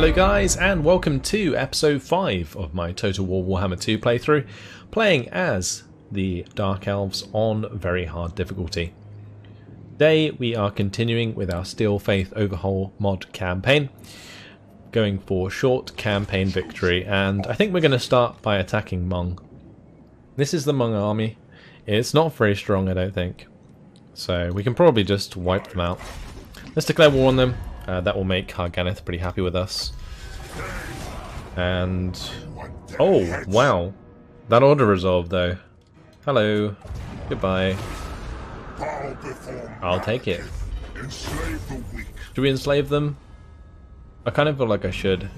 Hello guys, and welcome to episode 5 of my Total War Warhammer 2 playthrough, playing as the Dark Elves on very hard difficulty. Today we are continuing with our Steel Faith Overhaul mod campaign, going for short campaign victory, and I think we're going to start by attacking Hmong. This is the Hmong army. It's not very strong, I don't think, so we can probably just wipe them out. Let's declare war on them. That will make Harganeth pretty happy with us. And oh wow, that order resolved though. Hello, goodbye. I'll take it. Should we enslave them? I kind of feel like I should.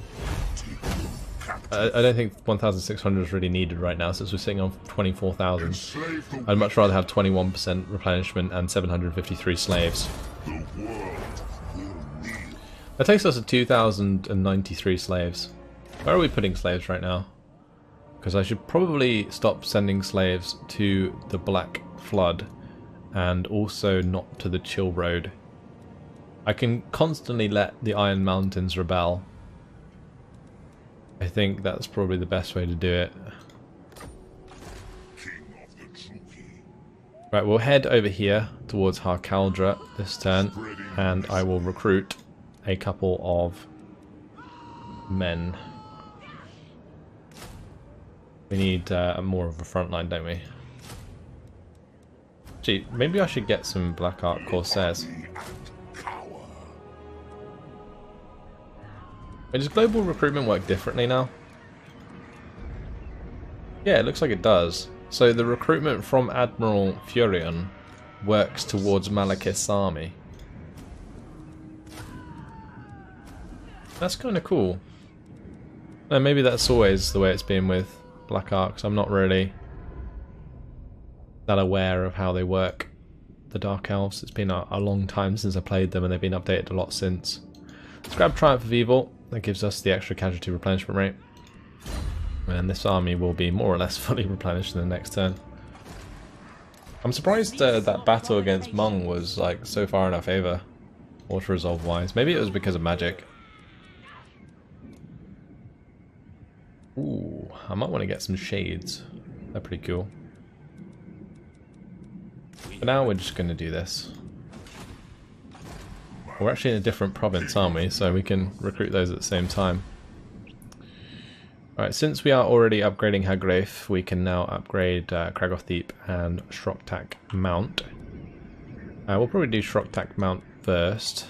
I don't think 1,600 is really needed right now since we're sitting on 24,000. I'd much rather have 21% replenishment and 753 slaves. That takes us to 2,093 slaves. Where are we putting slaves right now? Because I should probably stop sending slaves to the Black Flood and also not to the Chill Road. I can constantly let the Iron Mountains rebel. I think that's probably the best way to do it. Right, we'll head over here towards Harkaldra this turn, and I will recruit a couple of men. We need more of a front line, don't we? Gee, maybe I should get some Black Ark Corsairs. Wait, does global recruitment work differently now? Yeah, it looks like it does. So the recruitment from Admiral Furion works towards Malekith's army. That's kind of cool. No, maybe that's always the way it's been with Black Arks. I'm not really that aware of how they work, the Dark Elves. It's been a long time since I played them and they've been updated a lot since. Let's grab Triumph of Evil. That gives us the extra casualty replenishment rate. And this army will be more or less fully replenished in the next turn. I'm surprised that battle against Hmong was like so far in our favour, auto resolve wise. Maybe it was because of magic. Ooh, I might want to get some shades. They're pretty cool. For now, we're just going to do this. We're actually in a different province, aren't we? So we can recruit those at the same time. Alright, since we are already upgrading Hagraith, we can now upgrade Kragothdeep and Shroktak Mount. We'll probably do Shroktak Mount first.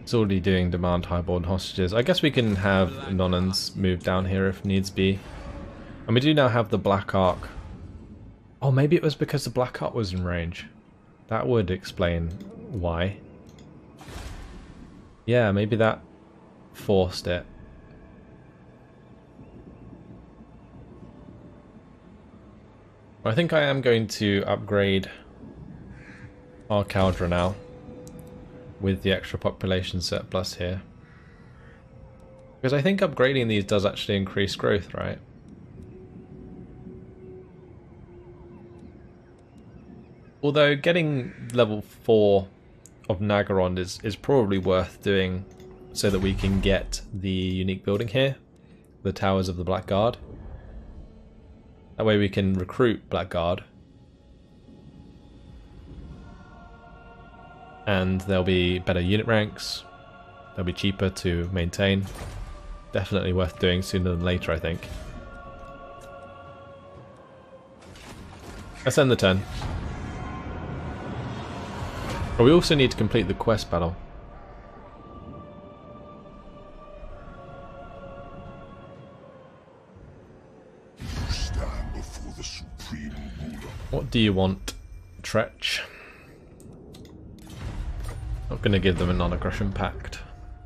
It's already doing demand highborn hostages. I guess we can have Nonans move down here if needs be. And we do now have the Black Ark. Oh, maybe it was because the Black Ark was in range. That would explain why. Yeah, maybe that forced it. I think I am going to upgrade Harkaldra now, with the extra population surplus here. Because I think upgrading these does actually increase growth, right? Although getting level 4 of Nagaron is probably worth doing so that we can get the unique building here, the Towers of the Blackguard. That way we can recruit Blackguard. And there'll be better unit ranks, they'll be cheaper to maintain. Definitely worth doing sooner than later, I think. Let's end the turn. But we also need to complete the quest battle. Stand before the supreme ruler. What do you want, Tretch? Not going to give them a non-aggression pact.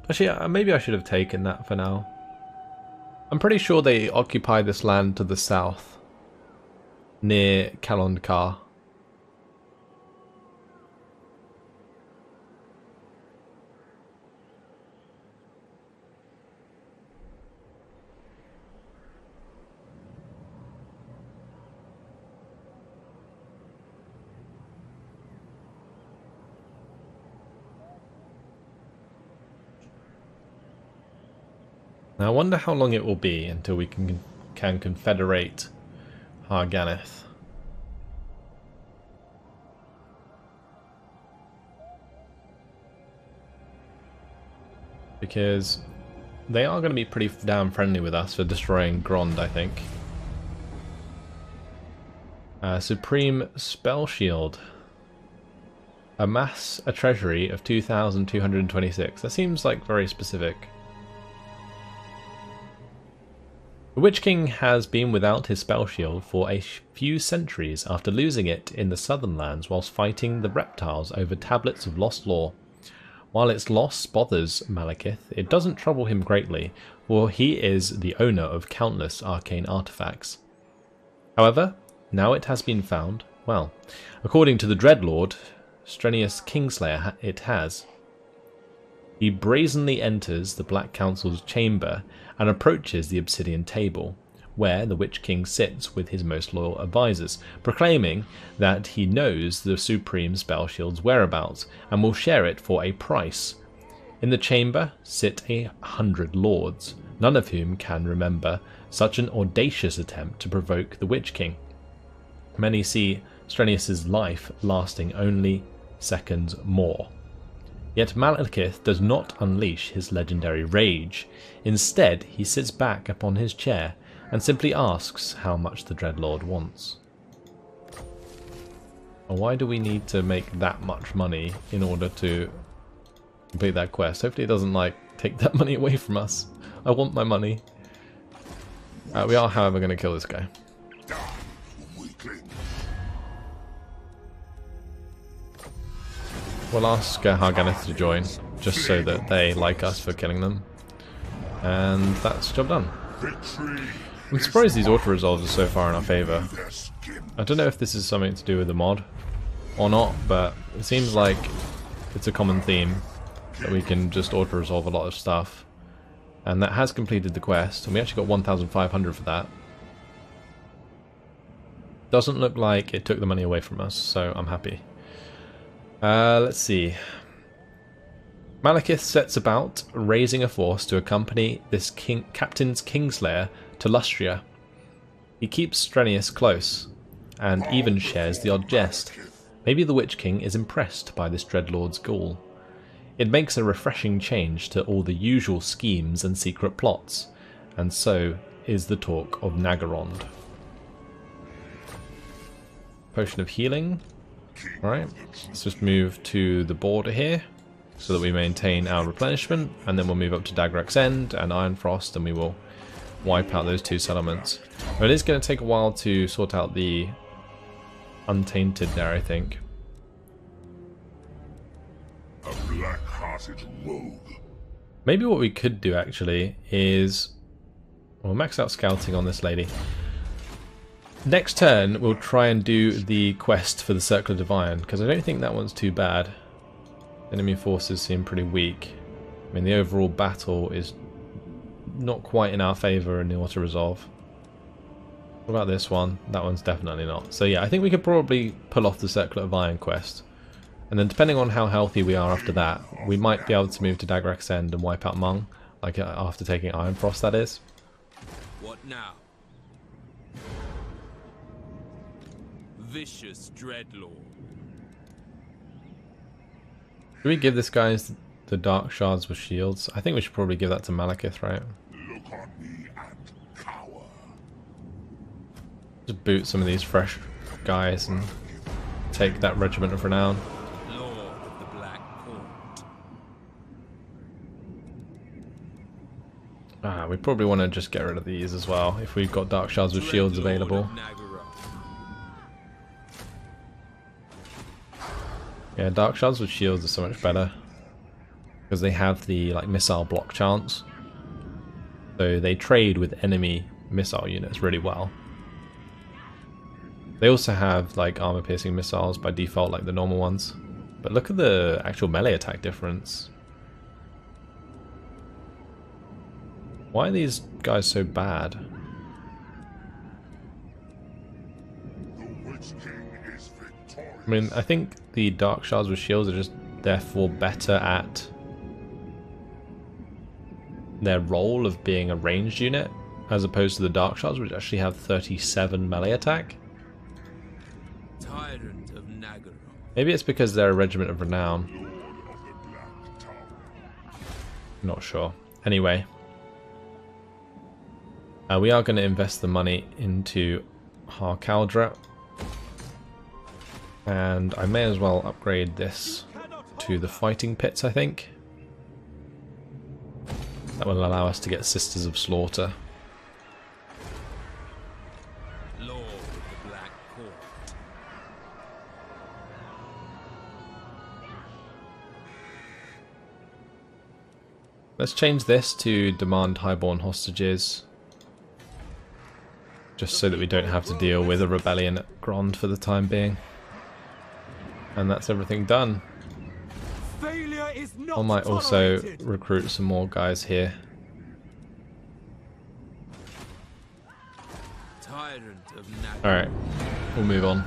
Actually, maybe I should have taken that for now. I'm pretty sure they occupy this land to the south, near Kalondkar. Now I wonder how long it will be until we can confederate Harganeth. Because they are going to be pretty damn friendly with us for destroying Grond, I think. Supreme Spell Shield. Amass a treasury of 2,226. That seems like very specific. The Witch King has been without his spell shield for a few centuries after losing it in the southern lands whilst fighting the reptiles over tablets of lost lore. While its loss bothers Malekith, it doesn't trouble him greatly, for he is the owner of countless arcane artifacts. However, now it has been found, well, according to the Dreadlord, Strenuous Kingslayer, it has. He brazenly enters the Black Council's chamber and approaches the Obsidian Table, where the Witch King sits with his most loyal advisors, proclaiming that he knows the Supreme Spell Shield's whereabouts and will share it for a price. In the chamber sit 100 lords, none of whom can remember such an audacious attempt to provoke the Witch King. Many see Strenuous's life lasting only seconds more. Yet Malekith does not unleash his legendary rage. Instead, he sits back upon his chair and simply asks how much the Dreadlord wants. Why do we need to make that much money in order to complete that quest? Hopefully it doesn't like take that money away from us. I want my money. We are, however, going to kill this guy. We'll ask Harganeth to join, just so that they like us for killing them. And that's job done. I'm surprised these auto-resolves are so far in our favour. I don't know if this is something to do with the mod or not, but it seems like it's a common theme that we can just auto-resolve a lot of stuff. And that has completed the quest, and we actually got 1,500 for that. Doesn't look like it took the money away from us, so I'm happy. Let's see. Malekith sets about raising a force to accompany this Captain's Kingslayer to Lustria. He keeps Strenuous close, and even shares the odd jest. Maybe the Witch King is impressed by this Dreadlord's ghoul. It makes a refreshing change to all the usual schemes and secret plots, and so is the talk of Nagarond. Potion of healing. Alright, let's just move to the border here, so that we maintain our replenishment, and then we'll move up to Dagrak's End and Ironfrost, and we will wipe out those two settlements. But it is going to take a while to sort out the Untainted there, I think. A black-hearted rogue. Maybe what we could do actually is, we'll max out scouting on this lady. Next turn, we'll try and do the quest for the Circle of Divine, because I don't think that one's too bad. Enemy forces seem pretty weak. I mean, the overall battle is not quite in our favour in the auto-resolve. What about this one? That one's definitely not. So yeah, I think we could probably pull off the Circlet of Iron quest. And then depending on how healthy we are after that, we might be able to move to Dagrak's End and wipe out Mung. Like after taking Ironfrost, that is. What now? Vicious Dreadlord. Should we give this guy the Dark Shards with shields? I think we should probably give that to Malekith, right? Look on me and cower. Just boot some of these fresh guys and take that Regiment of Renown. Lord of the Black Court. We probably want to just get rid of these as well, if we've got Dark Shards with shields available. Yeah, Dark Shards with shields are so much better, because they have the like missile block chance. So they trade with enemy missile units really well. They also have like armor piercing missiles by default, like the normal ones. But look at the actual melee attack difference. Why are these guys so bad? I mean, I think the Dark Shards with shields are just therefore better at their role of being a ranged unit, as opposed to the Dark Shards, which actually have 37 melee attack. Tyrant of Nagaroth. Maybe it's because they're a regiment of renown. Lord of the Black Tower. Not sure. Anyway, we are going to invest the money into Harkaldra, and I may as well upgrade this to the fighting pits, I think. That will allow us to get Sisters of Slaughter. Lord of the Black Court. Let's change this to demand highborn hostages, just so that we don't have to deal with a rebellion at Grond for the time being. And that's everything done. Failure is not I might also tolerated. recruit some more guys here. Tyrant of Nagaroth. Alright, we'll move on.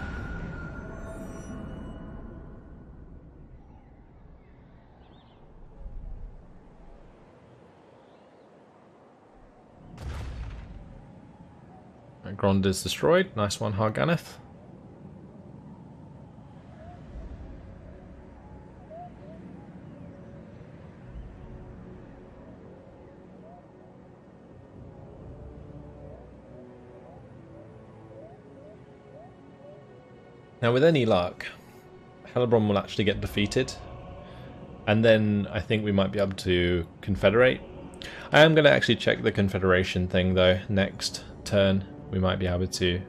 Grond is destroyed. Nice one, Harganeth. Now, with any luck, Hellebrand will actually get defeated, and then I think we might be able to confederate. I am going to actually check the confederation thing though next turn. We might be able to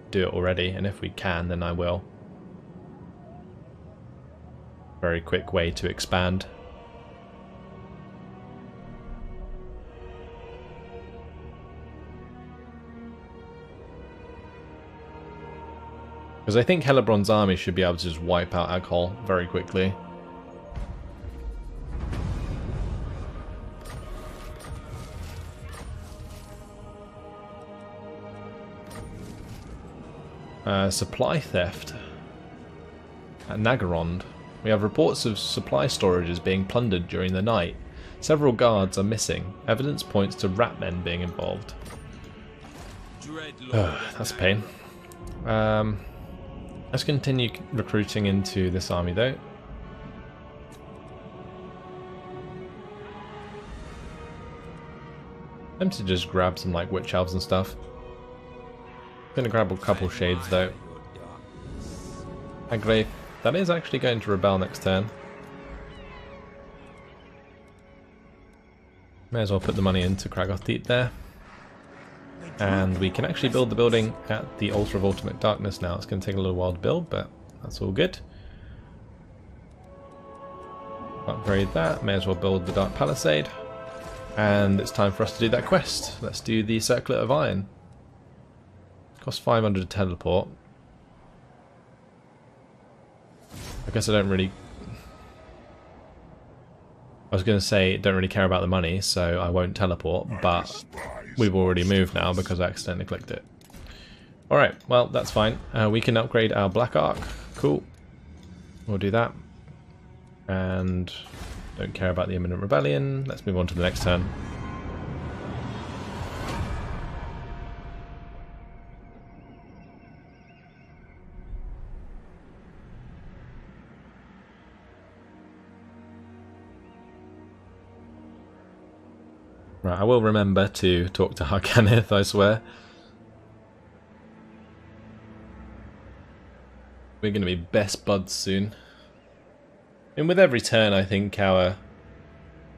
do it already, and if we can, then I will. Very quick way to expand. Because I think Hellebrand's army should be able to just wipe out Aghol very quickly. Supply theft at Nagarond. We have reports of supply storages being plundered during the night. Several guards are missing. Evidence points to ratmen being involved. That's a pain. Let's continue recruiting into this army though. I'm to just grab some like witch elves and stuff. Gonna grab a couple shades though. Agrave, that is actually going to rebel next turn. May as well put the money into Kragoth there. And we can actually build the building at the Altar of Ultimate Darkness now. It's going to take a little while to build, but that's all good. Upgrade that. May as well build the Dark Palisade. And it's time for us to do that quest. Let's do the Circlet of Iron. Costs 500 to teleport. I guess I don't really... I was going to say don't really care about the money, so I won't teleport, but we've already moved now because I accidentally clicked it. Alright, well, that's fine. We can upgrade our Black Arc. Cool. We'll do that. And don't care about the imminent rebellion. Let's move on to the next turn. Right, I will remember to talk to Harganeth, I swear. We're going to be best buds soon. And with every turn, I think our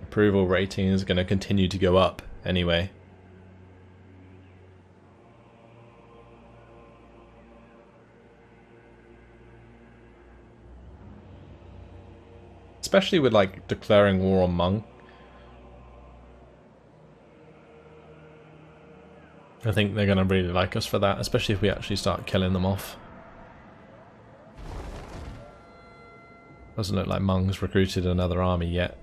approval rating is going to continue to go up anyway. Especially with like declaring war on Monk. I think they're going to really like us for that, especially if we actually start killing them off. Doesn't look like Mung's recruited another army yet.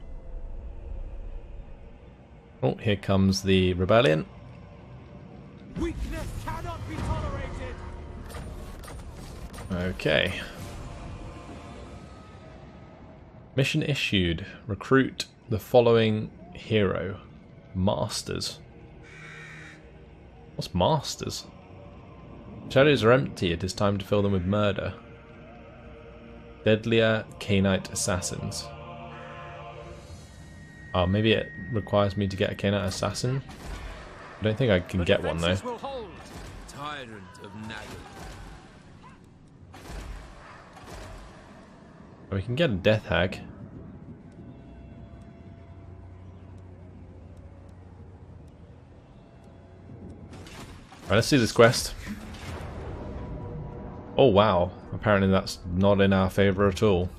Oh, here comes the rebellion. Weakness cannot be tolerated. Okay. Mission issued. Recruit the following hero. Masters. What's masters? Shadows are empty. It is time to fill them with murder. Deadlier Canite assassins. Oh, maybe it requires me to get a Canite assassin. I don't think I can get one though. Tyrant of Nagel. We can get a Death Hag. Alright, let's see this quest. Oh wow, apparently that's not in our favour at all.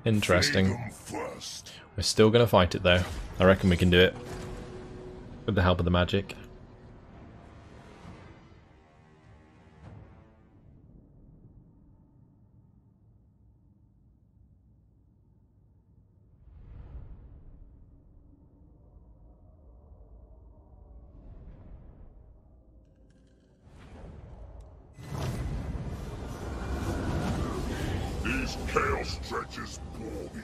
Interesting. We're still going to fight it though. I reckon we can do it. With the help of the magic. Chaos stretches bore me.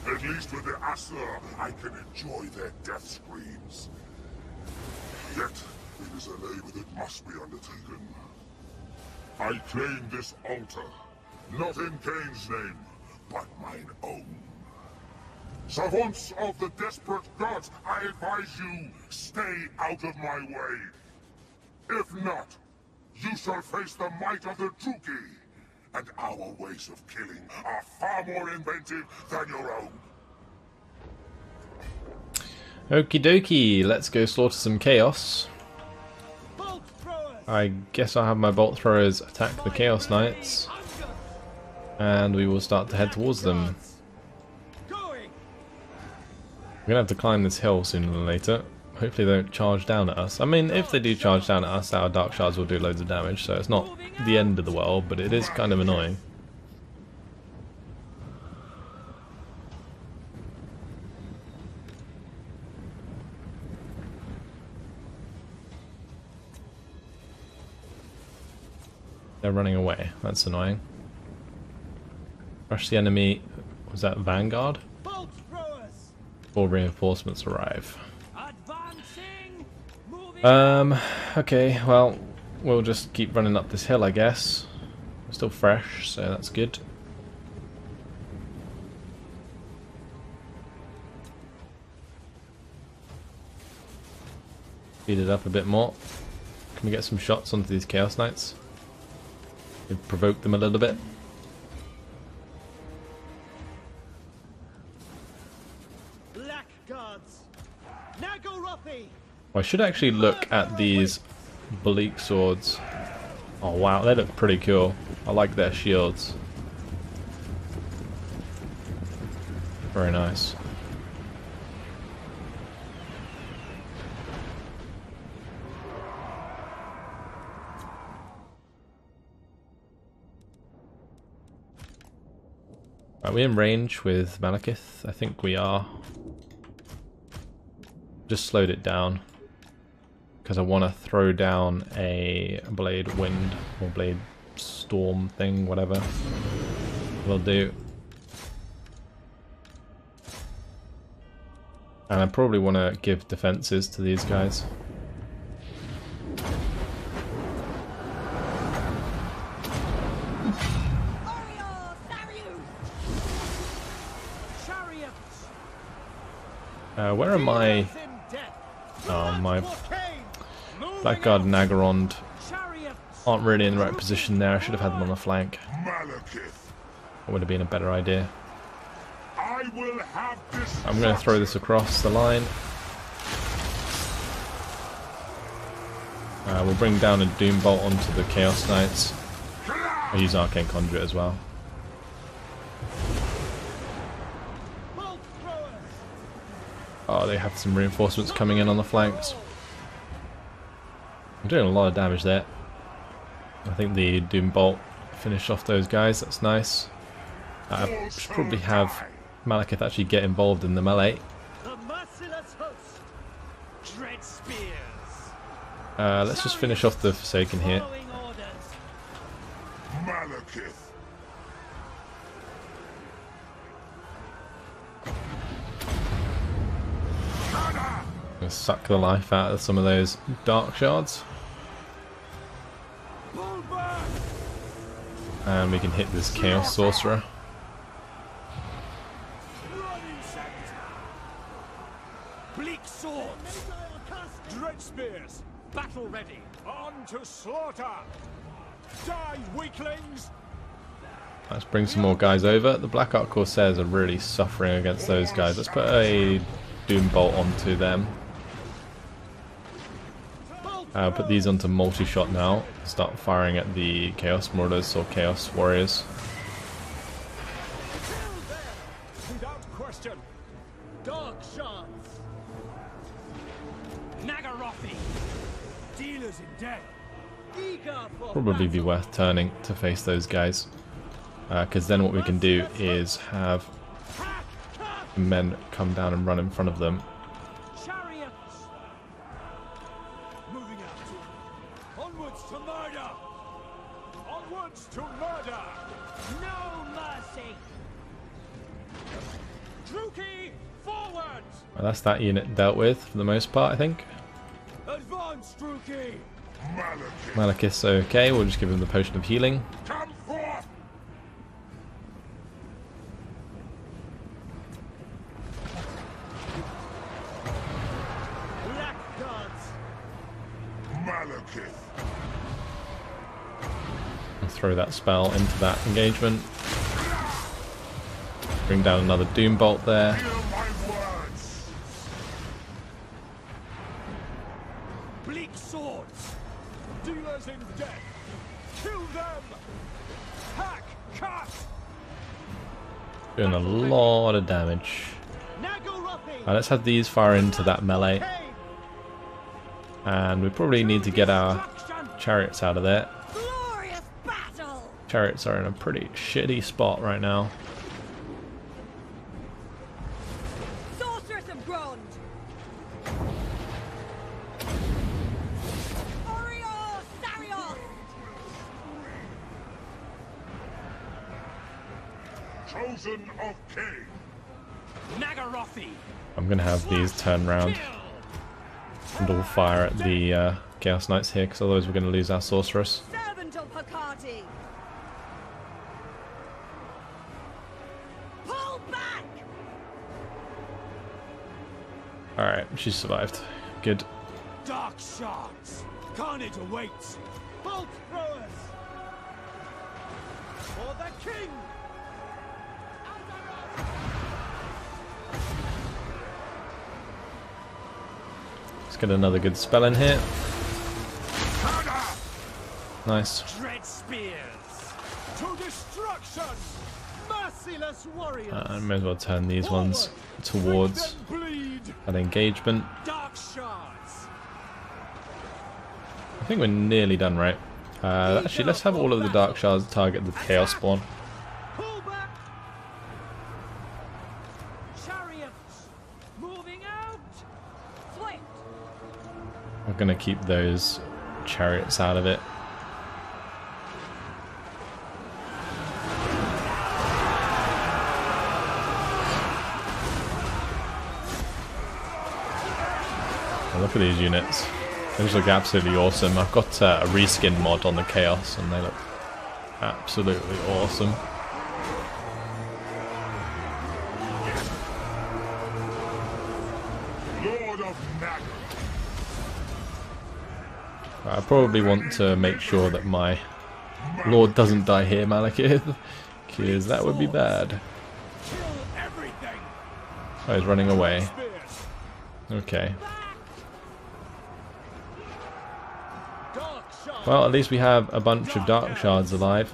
At least with the Asur, I can enjoy their death screams. Yet, it is a labor that must be undertaken. I claim this altar, not in Cain's name, but mine own. Savants of the desperate gods, I advise you, stay out of my way. If not, you shall face the might of the Druki. And our ways of killing are far more inventive than your own. Okie dokie, let's go slaughter some chaos. I guess I'll have my bolt throwers attack the Chaos Knights. And we will start to head towards them. We're gonna have to climb this hill sooner than later. Hopefully they don't charge down at us. I mean, if they do charge down at us, our Dark Shards will do loads of damage, so it's not the end of the world, but it is kind of annoying. They're running away. That's annoying. Crush the enemy. Was that Vanguard? Before reinforcements arrive. Okay, well, we'll just keep running up this hill, I guess. We're still fresh, so that's good. Speed it up a bit more. Can we get some shots onto these Chaos Knights? Maybe provoke them a little bit. I should actually look at these bleak swords. Oh wow, they look pretty cool. I like their shields. Very nice. Are we in range with Malekith? I think we are. Just slowed it down. Because I want to throw down a blade wind or blade storm thing, whatever. Will do. And I probably want to give defenses to these guys. Where are my... Oh, my Blackguard and Nagarond aren't really in the right position there. I should have had them on the flank. That would have been a better idea. I'm going to throw this across the line. We'll bring down a Doom Bolt onto the Chaos Knights. I'll use Arcane Conduit as well. Oh, they have some reinforcements coming in on the flanks. I'm doing a lot of damage there. I think the Doom Bolt finished off those guys, that's nice. I should probably have Malekith actually get involved in the melee. Let's just finish off the Forsaken here. suck the life out of some of those dark shards. Pull back! And we can hit this Chaos Sorcerer. Run, insect! Bleak swords! Dread spears! Battle ready! On to slaughter! Die, weaklings! Let's bring some more guys over. The Black Ark Corsairs are really suffering against those guys. Let's put a Doom Bolt onto them. I'll put these onto multi-shot now. Start firing at the Chaos Marauders or Chaos Warriors. Without question! Dark shards! Nagarothi! Dealers in death! Eager for Probably be battle. worth turning to face those guys. Because then what we can do is have men come down and run in front of them. Chariots! Moving out. Onwards to murder! Onwards to murder! No mercy! Druki, forward! Well, that's that unit dealt with for the most part, I think. Advance, Druki! Malekith's okay, we'll just give him the Potion of Healing. Come forth! Black guards! Malekith! I'll throw that spell into that engagement. Bring down another Doom Bolt there. Hear my words! Bleak swords! Dealers in death! Kill them! Hack! Cut! Doing a lot of damage. Nagarothi! Let's have these fire into that melee. And we probably need to get our chariots out of there. Glorious battle! Chariots are in a pretty shitty spot right now. Sorceress of Grond! Oriol Sarios! Chosen of Cain! Nagarothi! I'm going to have these turn round and all fire at the Chaos Knights here, because otherwise we're going to lose our Sorceress. Servant of Hecate! Pull back! Alright, she survived. Good. Dark shards! Carnage awaits! Bolt throwers! For the king! Let's get another good spell in here. Nice. Dread spears! To destruction! Merciless warriors! I may as well turn these ones towards Make them bleed! an engagement. Dark shards! I think we're nearly done, right? Actually, let's have all of the Dark Shards target the Chaos Spawn. Pull back! Chariots! Moving out! Swift! We're going to keep those chariots out of it. Oh, look at these units. They just look absolutely awesome. I've got a reskin mod on the Chaos and they look absolutely awesome. Lord of Nagaroth! I probably want to make sure that my Lord doesn't die here, Malekith, because that would be bad. Kill everything! Oh, he's running away. Spears! Okay. Dark shards! Well, at least we have a bunch of Dark Shards alive.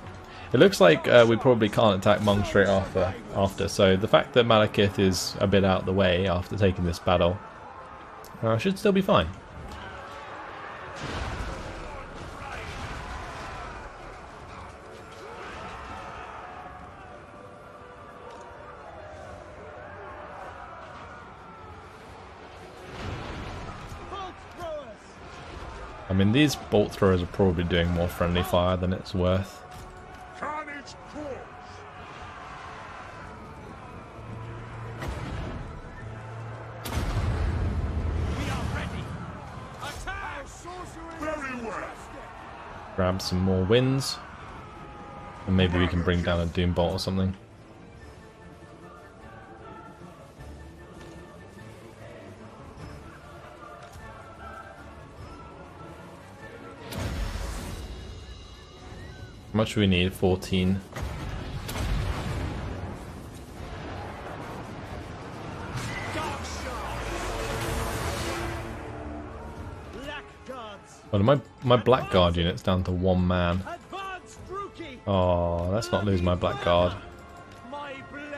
It looks like we probably can't attack Mong straight after, so the fact that Malekith is a bit out of the way after taking this battle should still be fine. Bolt throwers! I mean, these bolt throwers are probably doing more friendly fire than it's worth. Carnage Corps! We are grab some more wins. And maybe we can bring down a Doom Bolt or something. How much do we need? 14. Well, my Blackguard unit's down to 1 man. Oh, let's not lose my Blackguard.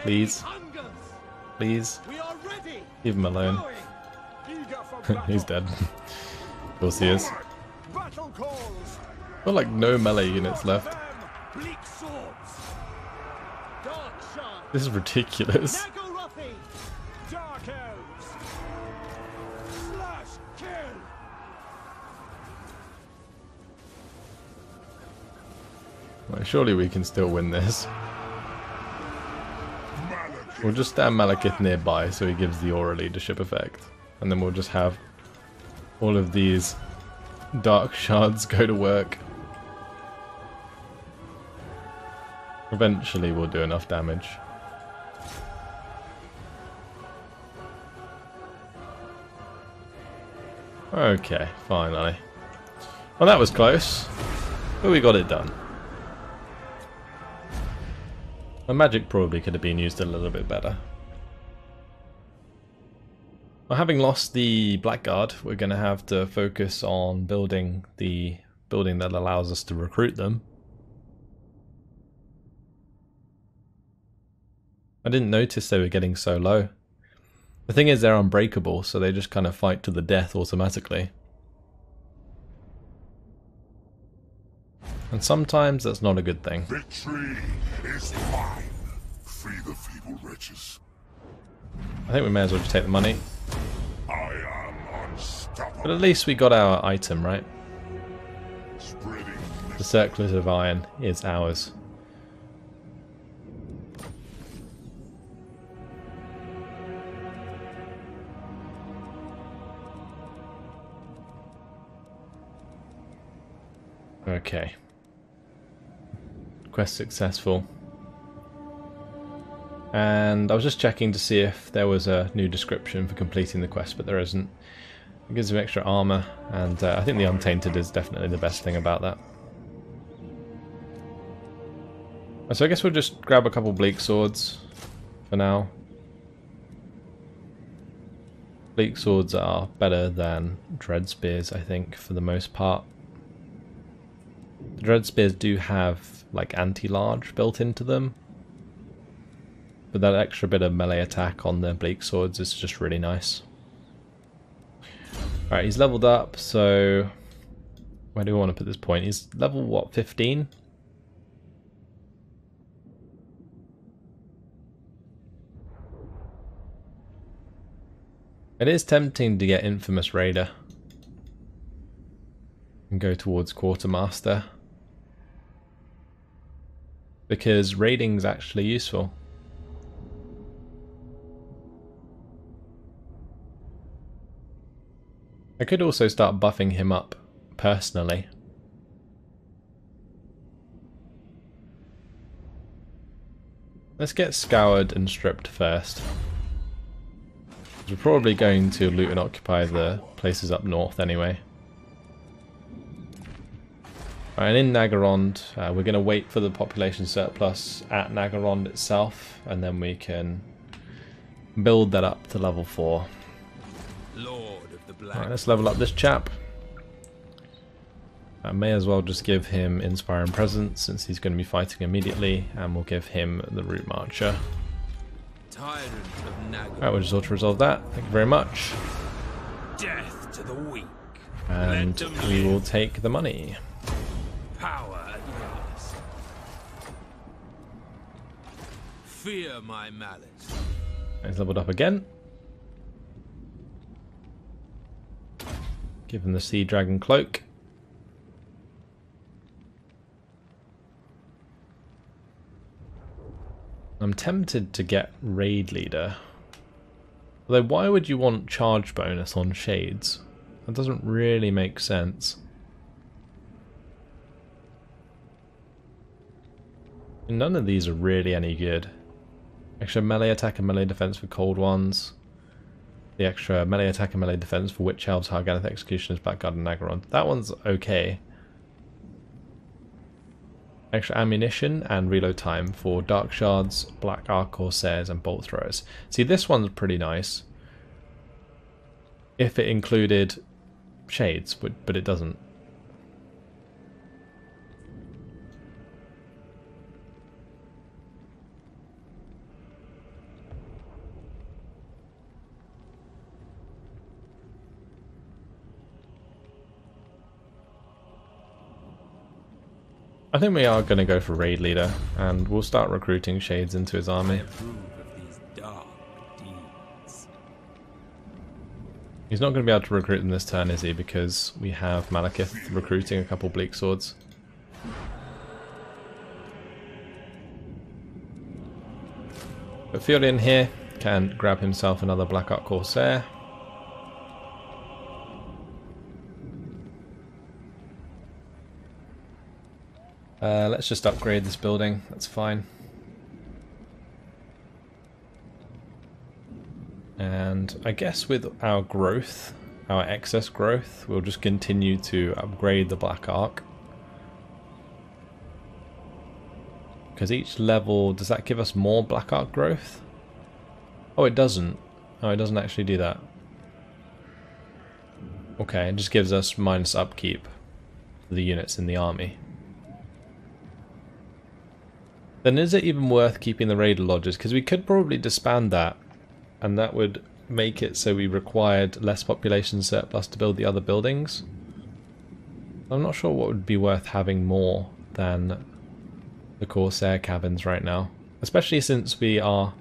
Please. Please. Leave him alone. He's dead. Of course he is. Got like no melee units left. This is ridiculous. Dark Elves. Slash kill. Well, surely we can still win this. We'll just stand Malekith nearby so he gives the aura leadership effect. And then we'll just have all of these dark shards go to work. Eventually we'll do enough damage. Okay, finally. Well, that was close, but we got it done. My magic probably could have been used a little bit better. Well, having lost the Blackguard, we're going to have to focus on building the building that allows us to recruit them. I didn't notice they were getting so low. The thing is, they're unbreakable, so they just kind of fight to the death automatically. And sometimes that's not a good thing. Victory is mine. Free the feeble wretches. I think we may as well just take the money. I am unstoppable. But at least we got our item, right? Spreading The Circlet of Iron is ours. Okay. Quest successful. And I was just checking to see if there was a new description for completing the quest, but there isn't. It gives him extra armor, and I think the Untainted is definitely the best thing about that. So I guess we'll just grab a couple Bleak Swords for now. Bleak Swords are better than Dread Spears, I think, for the most part. The Dread Spears do have like anti-large built into them, but that extra bit of melee attack on the Bleak Swords is just really nice. Alright, he's leveled up, so where do we want to put this point? He's level, what, 15? It is tempting to get Infamous Raider and go towards Quartermaster, because raiding's actually useful. I could also start buffing him up personally. Let's get Scoured and Stripped first. We're probably going to loot and occupy the places up north anyway. Right, and in Nagarond, we're going to wait for the population surplus at Nagarond itself, and then we can build that up to level 4. Lord of the Black. Alright, let's level up this chap. I may as well just give him Inspiring Presence since he's going to be fighting immediately, and we'll give him the Root Marcher. Tyrant of Naga. Alright, we'll just auto-resolve that. Thank you very much. Death to the weak. And Let them we will live. take the money. Power at last. Fear my malice. He's leveled up again. Give him the Sea Dragon Cloak. I'm tempted to get Raid Leader. Although, why would you want charge bonus on Shades? That doesn't really make sense. None of these are really any good. Extra melee attack and melee defense for cold ones. The extra melee attack and melee defense for Witch Elves, Harganeth Executioners, Blackguard and Nagaron. That one's okay. Extra ammunition and reload time for Dark Shards, Black Arc Corsairs and Bolt Throwers. See, this one's pretty nice. If it included Shades, but it doesn't. I think we are going to go for Raid Leader, and we'll start recruiting Shades into his army. Approve of these dark deeds. He's not going to be able to recruit them this turn, is he? Because we have Malekith recruiting a couple Bleak Swords. But Fiordian here can grab himself another Black Arc Corsair. Let's just upgrade this building, that's fine. And I guess with our growth, our excess growth, we'll just continue to upgrade the Black Arc. Because each level, does that give us more Black Arc growth? Oh, it doesn't. Oh, it doesn't actually do that. Okay, it just gives us minus upkeep for the units in the army. Then is it even worth keeping the Raider Lodges? Because we could probably disband that, and that would make it so we required less population surplus to build the other buildings. I'm not sure what would be worth having more than the Corsair cabins right now. Especially since we are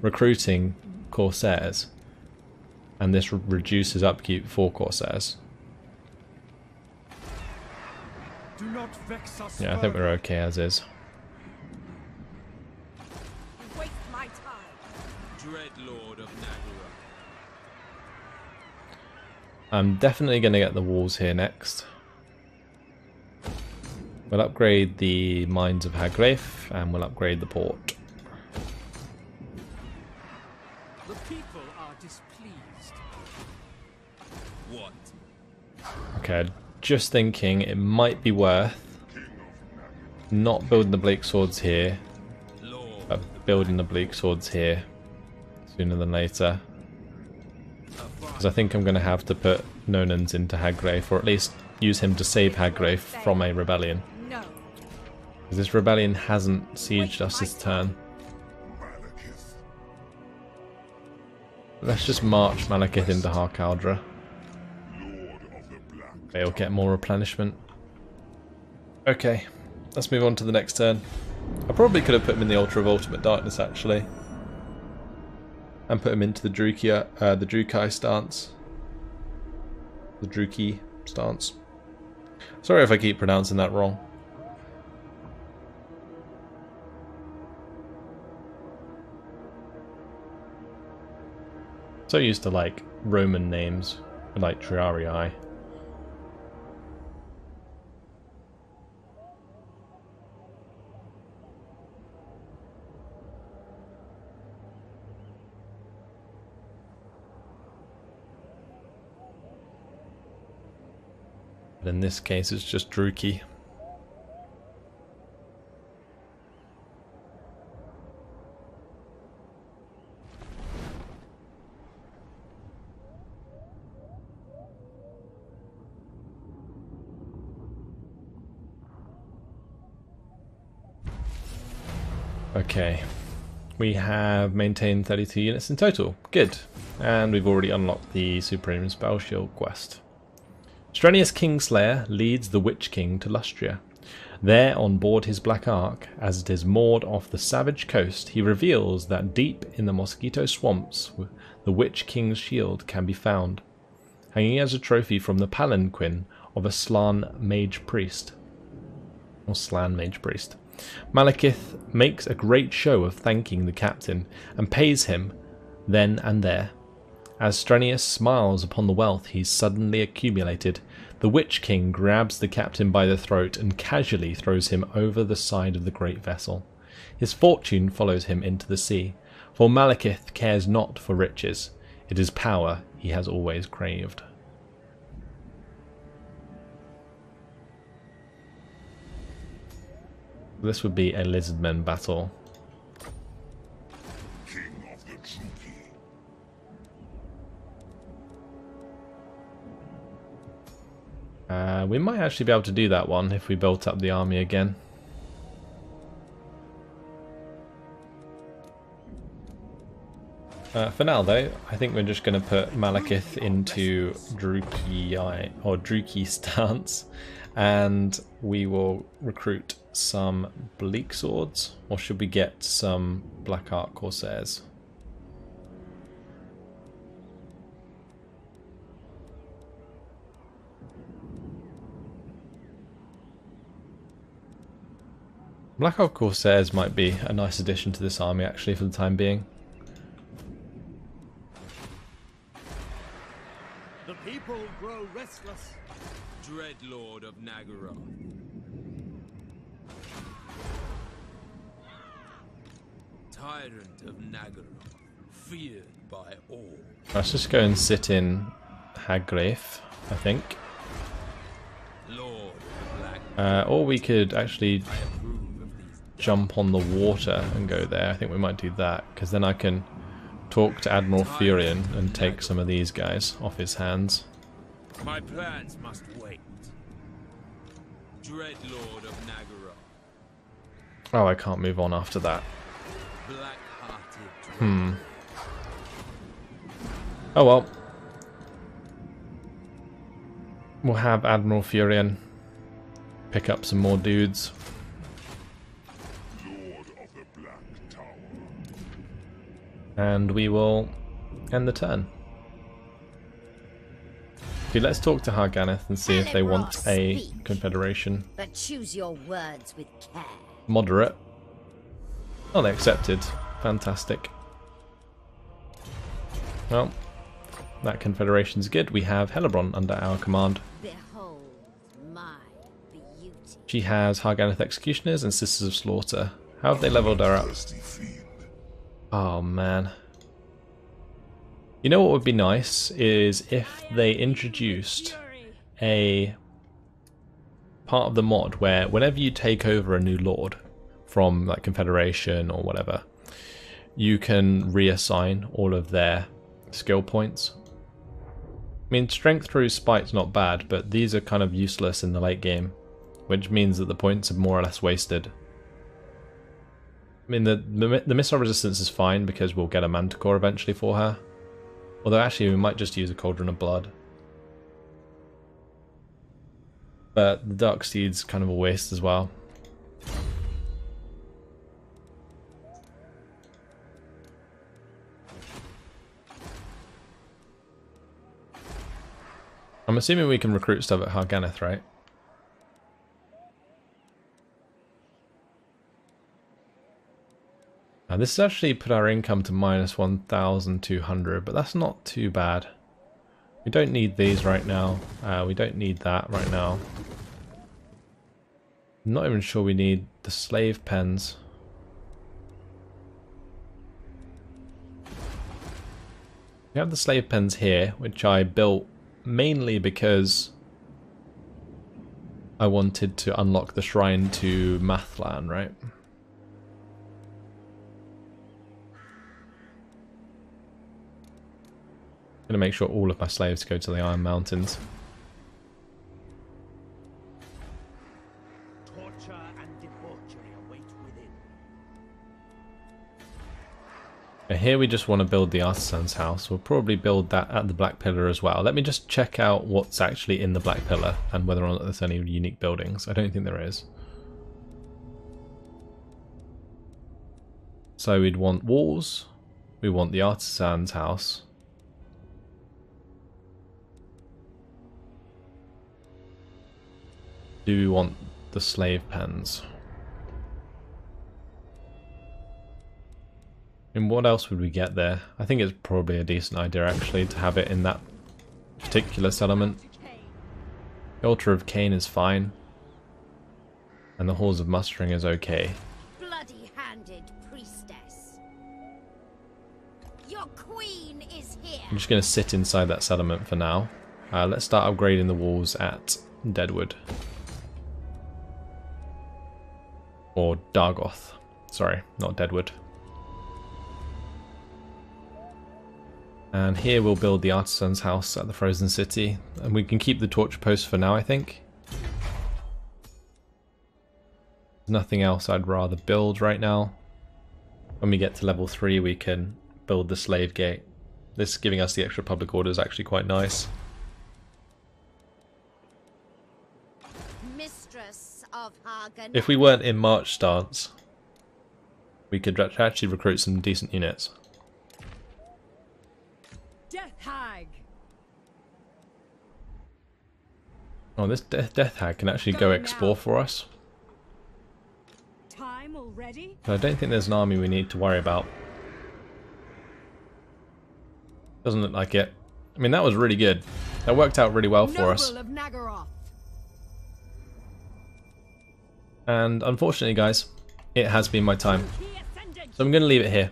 recruiting Corsairs, and this reduces upkeep for Corsairs. Do not vex us. Yeah, I think we're okay as is. Waste my time. Dread Lord of Nagara. I'm definitely going to get the walls here next. We'll upgrade the Mines of Hagreif, and we'll upgrade the port. The people are displeased. What? Okay, just thinking it might be worth not building the Bleak Swords here, Lord. but building the Bleak Swords here sooner than later. Because I think I'm going to have to put Nonans into Hagreif, or at least use him to save Hagreif from a rebellion. No. Because this rebellion hasn't sieged us this turn. Malekith. Let's just march Malekith into Harkaldra. Lord of the Black. They'll get more replenishment. Okay, let's move on to the next turn. I probably could have put him in the Altar of Ultimate Darkness actually, and put him into the Drukai stance. The Druki stance. Sorry if I keep pronouncing that wrong. So used to like Roman names, like Triarii. But in this case it's just Druki. Okay, we have maintained 32 units in total. Good. And we've already unlocked the Supreme Spell Shield quest. Strenius Kingslayer leads the Witch King to Lustria. There, on board his Black Ark, as it is moored off the savage coast, he reveals that deep in the Mosquito Swamps, the Witch King's shield can be found, hanging as a trophy from the palanquin of a Slan Mage Priest. Or Slan Mage Priest. Malekith makes a great show of thanking the captain, and pays him then and there. As Strenius smiles upon the wealth he's suddenly accumulated, the Witch King grabs the captain by the throat and casually throws him over the side of the great vessel. His fortune follows him into the sea, for Malekith cares not for riches. It is power he has always craved. This would be a lizardmen battle. King of the Druki. We might actually be able to do that one if we built up the army again. For now though, I think we're just going to put Malekith into Druki stance, and we will recruit some Bleak Swords, or should we get some Black Ark Corsairs? Black Ark Corsairs might be a nice addition to this army actually for the time being. The people grow restless. Dreadlord of Nagara. Tyrant of Nagara, feared by all. Let's just go and sit in Hagreif, I think. Lord of Black. Or we could actually I approve of these. jump on the water and go there. I think we might do that, because then I can talk to Admiral Furion and take some of these guys off his hands. My plans must wait. Dreadlord of Nagara. Oh, I can't move on after that. Black-hearted. Oh well. We'll have Admiral Furion pick up some more dudes. Lord of the Black Tower. And we will end the turn. Okay, let's talk to Harganeth and see if they want a confederation. But choose your words with care. Moderate. Oh, they accepted. Fantastic. Well, that confederation's good. We have Helebron under our command. Behold my beauty. She has Harganeth Executioners and Sisters of Slaughter. How have they leveled her up? Thirsty fiend. Oh man. You know what would be nice is if they introduced a part of the mod where whenever you take over a new lord from like Confederation or whatever, you can reassign all of their skill points. I mean, strength through spite's not bad, but these are kind of useless in the late game, which means that the points are more or less wasted. I mean, the missile resistance is fine because we'll get a Manticore eventually for her. Although actually we might just use a Cauldron of Blood. But the Dark Steed's kind of a waste as well. I'm assuming we can recruit stuff at Harganeth, right? Now this has actually put our income to minus 1,200, but that's not too bad. We don't need these right now. We don't need that right now. I'm not even sure we need the slave pens. We have the slave pens here, which I built mainly because I wanted to unlock the shrine to Mathlan, right? I'm gonna make sure all of my slaves go to the Iron Mountains. Torture and debauchery await within. And here we just want to build the Artisan's House. We'll probably build that at the Black Pillar as well. Let me just check out what's actually in the Black Pillar and whether or not there's any unique buildings. I don't think there is. So we'd want walls. We want the Artisan's House. Do we want the slave pens? And what else would we get there? I think it's probably a decent idea actually to have it in that particular settlement. The Altar of Cain is fine. And the Halls of Mustering is okay. Bloody hand I'm just going to sit inside that settlement for now. Let's start upgrading the walls at Deadwood. Or Dargoth. Sorry, not Deadwood. And here we'll build the artisan's house at the Frozen City. And we can keep the torture post for now, I think. Nothing else I'd rather build right now. When we get to level 3 we can build the slave gate. This giving us the extra public order is actually quite nice. Mistress of Hagen. If we weren't in March stance, we could actually recruit some decent units. Death Hag. Oh, this Death Hag can actually go explore for us. Time already? But I don't think there's an army we need to worry about. Doesn't look like it. I mean, that was really good. That worked out really well for us. Noble of Nagaroth. And unfortunately, guys, it has been my time. Key ascendant. So I'm going to leave it here.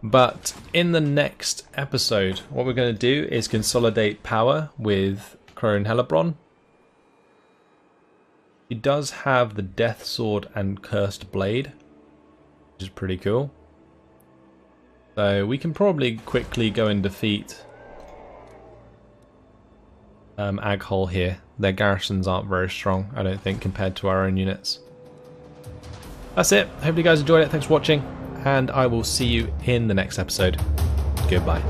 But in the next episode, what we're going to do is consolidate power with Crone Hellebron. He does have the Death Sword and Cursed Blade, which is pretty cool. So we can probably quickly go and defeat Aghol here. Their garrisons aren't very strong, I don't think, compared to our own units. That's it. Hope you guys enjoyed it. Thanks for watching, and I will see you in the next episode. Goodbye.